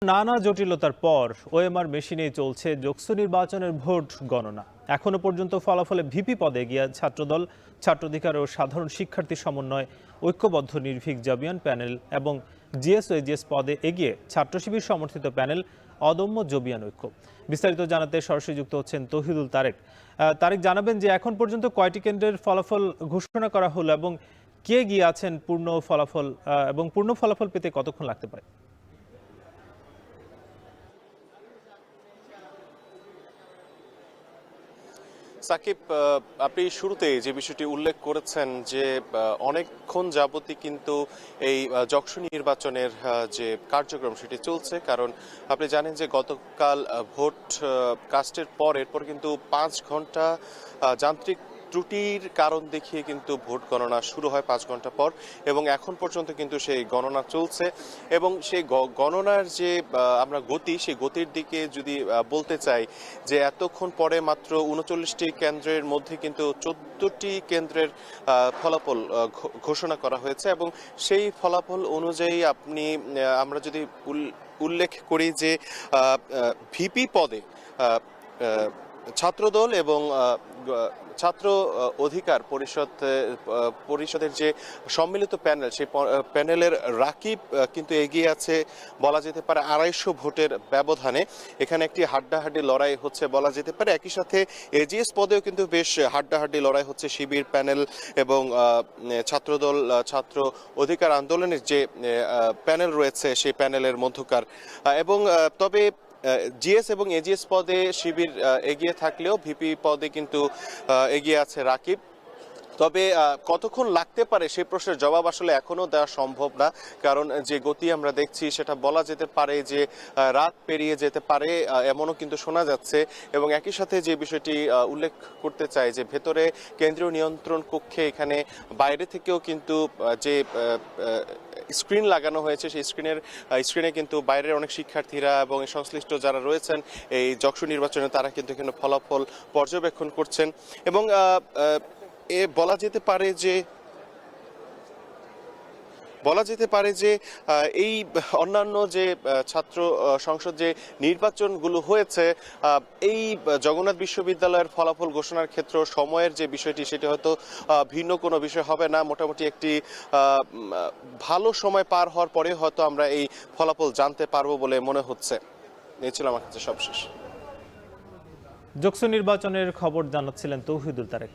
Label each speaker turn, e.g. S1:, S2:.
S1: নানা জটিলতার পর ওএমআর মেশিনেই চলছে যোগসু নির্বাচনের ভোট গণনা। এখনো পর্যন্ত ফলাফলে ভিপি পদে এগিয়ে ছাত্রদল, ছাত্রাধিকার ও সাধারণ শিক্ষার্থী সমন্বয় ঐক্যবদ্ধ নির্ভীক জাবিয়ান প্যানেল এবং জিএস ও এজিএস পদে এগিয়ে ছাত্র শিবির সমর্থিত প্যানেল অদম্য জবিয়ান ঐক্য। বিস্তারিত জানাতে সরাসরি যুক্ত হচ্ছেন তৌহিদুল তারেক। তারেক, জানাবেন যে এখন পর্যন্ত কয়টি কেন্দ্রের ফলাফল ঘোষণা করা হলো এবং কে এগিয়ে আছেন পূর্ণ ফলাফল এবং পূর্ণ ফলাফল পেতে কতক্ষণ লাগতে পারে?
S2: সাকিব, আপনি শুরুতে যে বিষয়টি উল্লেখ করেছেন যে অনেকক্ষণ যাবতই কিন্তু এই যকসু নির্বাচনের যে কার্যক্রম সেটি চলছে, কারণ আপনি জানেন যে গতকাল ভোট কাস্টের পর এরপর কিন্তু ৫ ঘন্টা যান্ত্রিক ত্রুটির কারণ দেখিয়ে কিন্তু ভোট গণনা শুরু হয় ৫ ঘন্টা পর, এবং এখন পর্যন্ত কিন্তু সেই গণনা চলছে। এবং সেই গণনার যে আমরা গতি, সেই গতির দিকে যদি বলতে চাই যে এতক্ষণ পরে মাত্র ৩৯টি কেন্দ্রের মধ্যে কিন্তু ১৪টি কেন্দ্রের ফলাফল ঘোষণা করা হয়েছে, এবং সেই ফলাফল অনুযায়ী আমরা যদি উল্লেখ করি যে ভিপি পদে ছাত্রদল এবং ছাত্র অধিকার পরিষদের যে সম্মিলিত প্যানেল, সেই প্যানেলের রাকিব কিন্তু এগিয়ে আছে বলা যেতে পারে ২৫০ ভোটের ব্যবধানে। এখানে একটি হাড্ডাহাড্ডি লড়াই হচ্ছে বলা যেতে পারে। একই সাথে এজিএস পদেও কিন্তু বেশ হাড্ডাহাড্ডি লড়াই হচ্ছে শিবির প্যানেল এবং ছাত্রদল, ছাত্র অধিকার আন্দোলনের যে প্যানেল রয়েছে সেই প্যানেলের মধ্যকার। এবং তবে জিএস এবং এজিএস পদে শিবির এগিয়ে থাকলেও ভিপি পদে কিন্তু এগিয়ে আছে রাকিব। তবে কতক্ষণ লাগতে পারে সেই প্রশ্নের জবাব আসলে এখনো দেওয়া সম্ভব না, কারণ যে গতি আমরা দেখছি সেটা বলা যেতে পারে যে রাত পেরিয়ে যেতে পারে, এমনও কিন্তু শোনা যাচ্ছে। এবং একই সাথে যে বিষয়টি উল্লেখ করতে চাই যে ভেতরে কেন্দ্রীয় নিয়ন্ত্রণ কক্ষে এখানে বাইরে থেকেও কিন্তু যে স্ক্রিন লাগানো হয়েছে, সেই স্ক্রিনে কিন্তু বাইরের অনেক শিক্ষার্থীরা এবং সংশ্লিষ্ট যারা রয়েছেন এই যকসু নির্বাচনে তারা কিন্তু এখানে ফলাফল পর্যবেক্ষণ করছেন। এবং বলা যেতে পারে যে এই অন্যান্য যে ছাত্র সংসদ যে নির্বাচনগুলো হয়েছে, এই জগন্নাথ বিশ্ববিদ্যালয়ের ফলাফল ঘোষণার ক্ষেত্রে সময়ের যে বিষয়টি সেটি হয়তো ভিন্ন কোনো বিষয় হবে না। মোটামুটি একটি ভালো সময় পার হওয়ার পরে হয়তো আমরা এই ফলাফল জানতে পারবো বলে মনে হচ্ছে। এই ছিল আমার কাছে সবশেষ।
S1: যোগসু নির্বাচনের খবর জানাচ্ছিলেন তৌহিদুল তারেক।